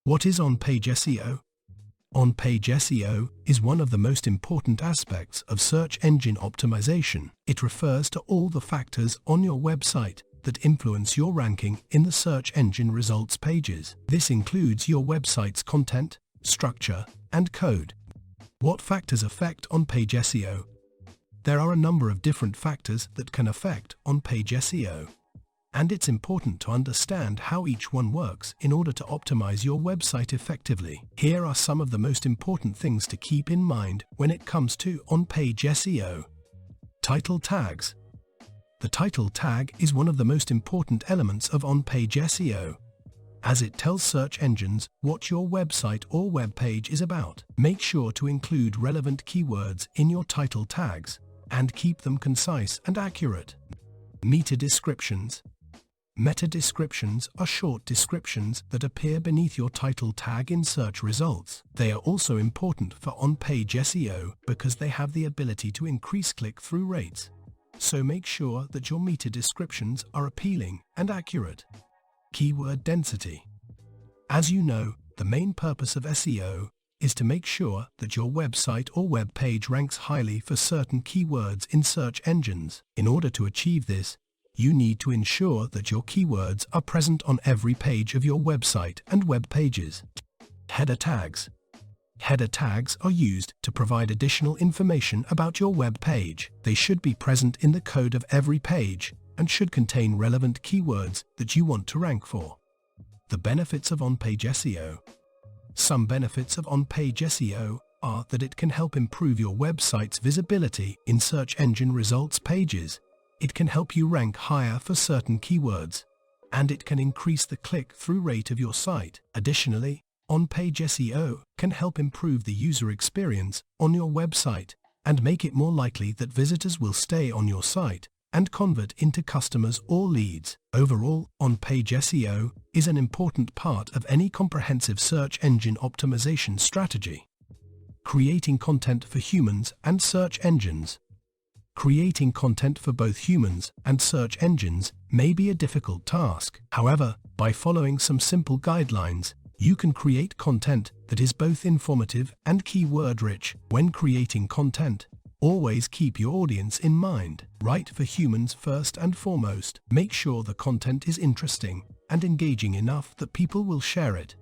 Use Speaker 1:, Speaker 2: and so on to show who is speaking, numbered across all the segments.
Speaker 1: What is on-page SEO? On-page SEO is one of the most important aspects of search engine optimization. It refers to all the factors on your website that influence your ranking in the search engine results pages. This includes your website's content, structure, and code. What factors affect on-page SEO? There are a number of different factors that can affect on-page SEO. And it's important to understand how each one works in order to optimize your website effectively. Here are some of the most important things to keep in mind when it comes to on-page SEO. Title tags. The title tag is one of the most important elements of on-page SEO, as it tells search engines what your website or web page is about. Make sure to include relevant keywords in your title tags and keep them concise and accurate. Meta descriptions. Meta descriptions are short descriptions that appear beneath your title tag in search results. They are also important for on-page SEO because they have the ability to increase click-through rates. So make sure that your meta descriptions are appealing and accurate. Keyword density. As you know, the main purpose of SEO is to make sure that your website or web page ranks highly for certain keywords in search engines. In order to achieve this, you need to ensure that your keywords are present on every page of your website and web pages. Header tags. Header tags are used to provide additional information about your web page. They should be present in the code of every page and should contain relevant keywords that you want to rank for. The benefits of on-page SEO. Some benefits of on-page SEO are that it can help improve your website's visibility in search engine results pages. It can help you rank higher for certain keywords, and it can increase the click-through rate of your site. Additionally, on-page SEO can help improve the user experience on your website and make it more likely that visitors will stay on your site and convert into customers or leads. Overall, on-page SEO is an important part of any comprehensive search engine optimization strategy. Creating content for humans and search engines. Creating content for both humans and search engines may be a difficult task. However, by following some simple guidelines, you can create content that is both informative and keyword-rich. When creating content, always keep your audience in mind. Write for humans first and foremost. Make sure the content is interesting and engaging enough that people will share it,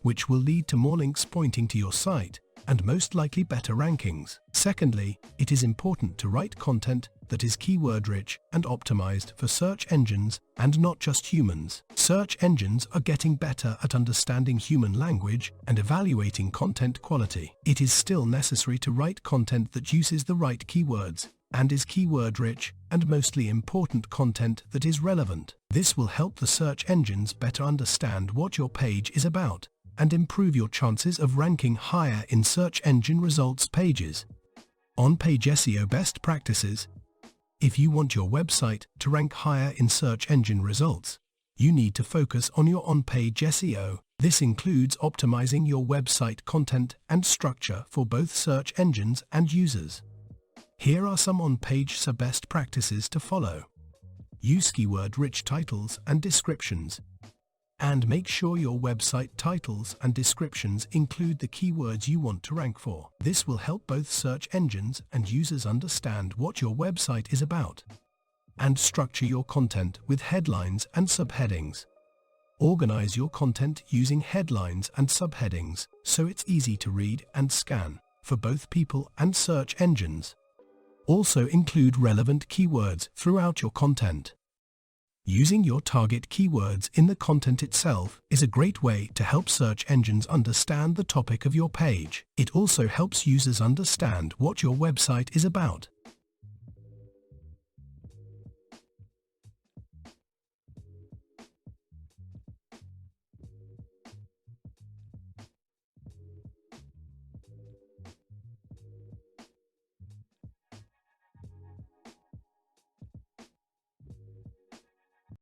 Speaker 1: which will lead to more links pointing to your site and most likely better rankings. Secondly, it is important to write content that is keyword-rich and optimized for search engines and not just humans. Search engines are getting better at understanding human language and evaluating content quality. It is still necessary to write content that uses the right keywords and is keyword-rich, and mostly important content that is relevant. This will help the search engines better understand what your page is about and improve your chances of ranking higher in search engine results pages. On-page SEO best practices. If you want your website to rank higher in search engine results, you need to focus on your on-page SEO. This includes optimizing your website content and structure for both search engines and users. Here are some on-page SEO best practices to follow. Use keyword-rich titles and descriptions. And make sure your website titles and descriptions include the keywords you want to rank for. This will help both search engines and users understand what your website is about. And structure your content with headlines and subheadings. Organize your content using headlines and subheadings so it's easy to read and scan for both people and search engines. Also include relevant keywords throughout your content. Using your target keywords in the content itself is a great way to help search engines understand the topic of your page. It also helps users understand what your website is about.